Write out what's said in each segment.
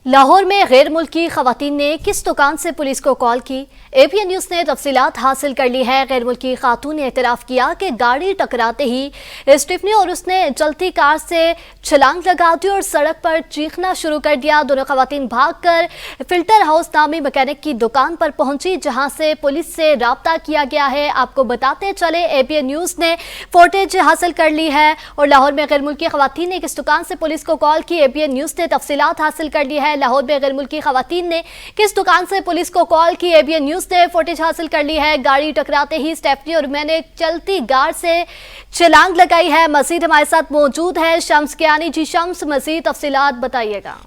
लाहौर में गैर मुल्की खवातीन ने किस दुकान से पुलिस को कॉल की? एपीएन न्यूज ने तफसीलात हासिल कर ली है। गैर मुल्की खातून ने एतराफ़ किया कि गाड़ी टकराते ही स्टीफनी और उसने चलती कार से छलांग लगा दी और सड़क पर चीखना शुरू कर दिया। दोनों खवातीन भागकर फिल्टर हाउस नामी मैकेनिक की दुकान पर पहुंची, जहां से पुलिस से राब्ता किया गया है। आपको बताते चले, एपीएन न्यूज ने फुटेज हासिल कर ली है और लाहौर में गैर मुल्की खवातीन ने किस दुकान से पुलिस को कॉल की, एपीएन न्यूज ने तफसीलात हासिल कर ली है। लाहौर में गैर मुल्की खवातीन ने किस दुकान से पुलिस को कॉल की, एपीएन न्यूज ने फुटेज हासिल कर ली है। गाड़ी टकराते ही स्टेफनी और मैंने चलती कार से छलांग लगाई है। मजीद हमारे साथ मौजूद है शम्स कियानी। जी शम्स, मजीद तफसीलात बताइएगा।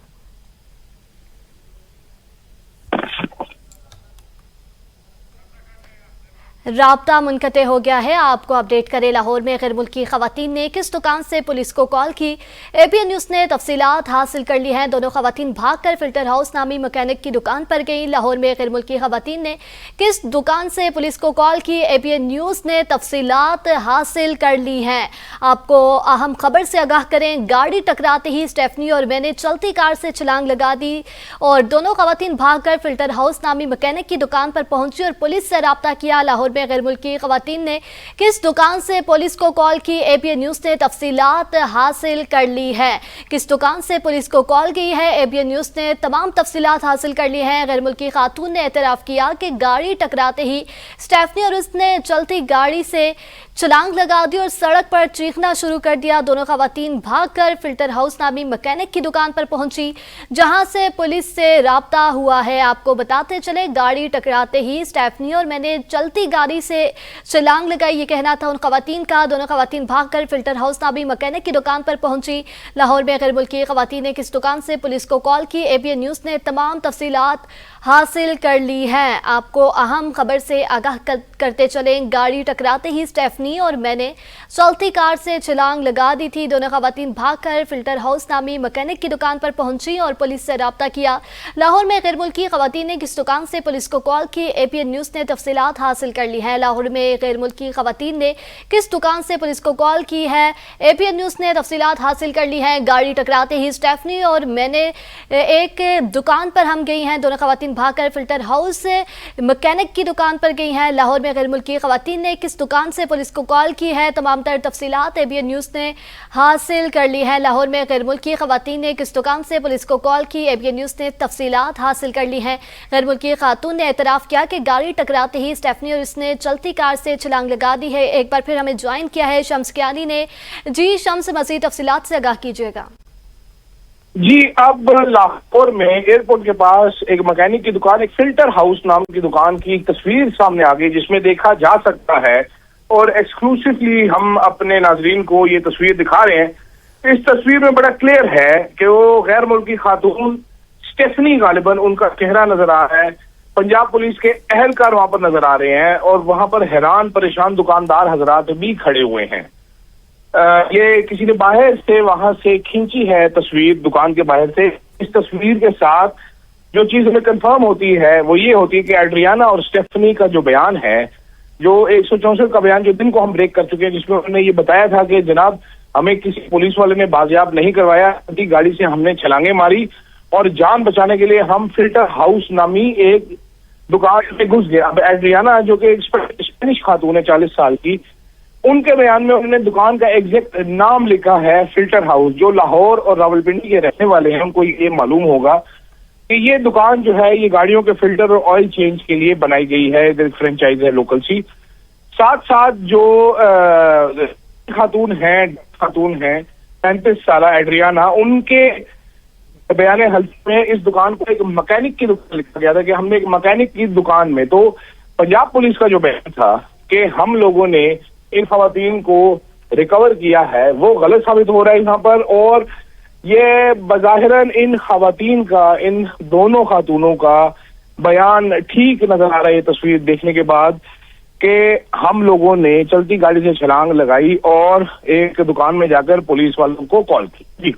राब्ता मुनक़ते हो गया है, आपको अपडेट करें। लाहौर में गैर मुल्की खवातीन ने किस दुकान से पुलिस को कॉल की, एपीएन न्यूज ने तफसीलात हासिल कर ली हैं। दोनों खवातीन भागकर फिल्टर हाउस नामी मैकेनिक की दुकान पर गई। लाहौर में गैर मुल्की खवातीन ने किस दुकान से पुलिस को कॉल की, एपीएन न्यूज ने तफसीलात हासिल कर ली हैं। आपको अहम खबर से आगाह करें, गाड़ी टकराते ही स्टेफनी और मैंने चलती कार से छलांग लगा दी और दोनों खवातीन भागकर फिल्टर हाउस नामी मैकेनिक की दुकान पर पहुंची और पुलिस से राब्ता किया। लाहौर में गैर मुल्की खवातीन ने किस दुकान से पुलिस को कॉल की, एपीएन न्यूज ने तफसीलात हासिल कर ली है। किस दुकान से पुलिस को कॉल की है, एपीएन न्यूज ने तमाम तफसीलात हासिल कर ली है। गैर मुल्की खातून ने एतराफ़ किया कि गाड़ी टकराते ही स्टेफनी और उसने चलती गाड़ी से छलांग लगा दी और सड़क पर चीखना शुरू कर दिया। दोनों खवातीन भागकर फिल्टर हाउस नामी मैकेनिक की दुकान पर पहुंची, जहां से पुलिस से राब्ता हुआ है। आपको बताते चले, गाड़ी टकराते ही स्टेफनी और मैंने चलती गाड़ी से छलांग लगाई, ये कहना था उन खवातीन का। दोनों खवातीन भागकर फिल्टर हाउस नामी मैकेनिक की दुकान पर पहुंची। लाहौर में गैर मुल्की खवातीन ने किस दुकान से पुलिस को कॉल की, एपीएन न्यूज ने तमाम तफसीलात हासिल कर ली है। आपको अहम खबर से आगाह करते चलें, गाड़ी टकराते ही स्टेफनी और मैंने चलती कार से छलांग लगा दी थी। दोनों खवातीन भागकर फिल्टर हाउस नामी मैकेनिक की दुकान पर पहुंची और पुलिस से राब्ता किया। लाहौर में गैर मुल्की खवातीन ने किस दुकान से पुलिस को कॉल की, एपीएन न्यूज ने तफसीलात हासिल कर ली है। लाहौर में गैर मुल्की खवातीन ने किस दुकान से पुलिस को कॉल की है, एपीएन न्यूज ने तफसीलात हासिल कर ली है। गाड़ी टकराते ही स्टेफनी और मैंने एक दुकान पर हम गई हैं। दोनों खवातीन भागकर फिल्टर हाउस मैकेनिक की दुकान पर गई हैं। लाहौर में गैर मुल्की खवातीन ने किस दुकान से पुलिस को कॉल की है, तमाम तर तफसीलात एपीएन न्यूज ने हासिल कर ली है। लाहौर में गैर मुल्की खवातीन ने किस दुकान से पुलिस को कॉल की, एपीएन न्यूज ने तफसीलात हासिल कर ली है। गैर मुल्की खातून ने एतराफ़ किया कि गाड़ी टकराते ही स्टेफनी और उसने चलती कार से छलांग लगा दी है। एक बार फिर हमें ज्वाइन किया है शम्स कियानी ने। जी शम्स, मज़ीद तफसीलात से आगाह कीजिएगा। जी, अब लाहौर में एयरपोर्ट के पास एक मैकेनिक की दुकान, एक फिल्टर हाउस नाम की दुकान की एक तस्वीर सामने आ गई, जिसमें देखा जा सकता है और एक्सक्लूसिवली हम अपने नाजरीन को ये तस्वीर दिखा रहे हैं। इस तस्वीर में बड़ा क्लियर है कि वो गैर मुल्की खातून स्टेफनी, गालिबन उनका चेहरा नजर आ रहा है। पंजाब पुलिस के अहलकार वहां पर नजर आ रहे हैं और वहां पर हैरान परेशान दुकानदार हजरात भी खड़े हुए हैं। ये किसी ने बाहर से वहां से खींची है तस्वीर, दुकान के बाहर से। इस तस्वीर के साथ जो चीज हमें कंफर्म होती है वो ये होती है कि एड्रियाना और स्टेफनी का जो बयान है, जो 164 का बयान, जो दिन को हम ब्रेक कर चुके हैं, जिसमें उन्होंने ये बताया था कि जनाब हमें किसी पुलिस वाले ने बाजियाब नहीं करवाया, गाड़ी से हमने छलांगे मारी और जान बचाने के लिए हम फिल्टर हाउस नामी एक दुकान में घुस गए। अब एड्रियाना जो कि स्पेनिश खातून है 40 साल की, उनके बयान में उन्होंने दुकान का एग्जैक्ट नाम लिखा है फिल्टर हाउस। जो लाहौर और रावलपिंडी के रहने वाले हैं उनको ये मालूम होगा कि ये दुकान जो है ये गाड़ियों के फिल्टर और ऑयल चेंज के लिए बनाई गई है, इधर फ्रेंचाइज है लोकल सी। साथ साथ जो खातून है 35 साल एड्रियाना, उनके बयान हल्फ में इस दुकान को एक मैकेनिक की दुकान लिखा गया था कि हमने एक मैकेनिक की दुकान में। तो पंजाब पुलिस का जो बयान था कि हम लोगों ने इन खवातीन को रिकवर किया है, वो गलत साबित हो रहा है यहाँ पर। और ये बज़ाहिरन इन खवातीन का, इन दोनों खातूनों का बयान ठीक नजर आ रहा है ये तस्वीर देखने के बाद, कि हम लोगों ने चलती गाड़ी से छलांग लगाई और एक दुकान में जाकर पुलिस वालों को कॉल की। जी।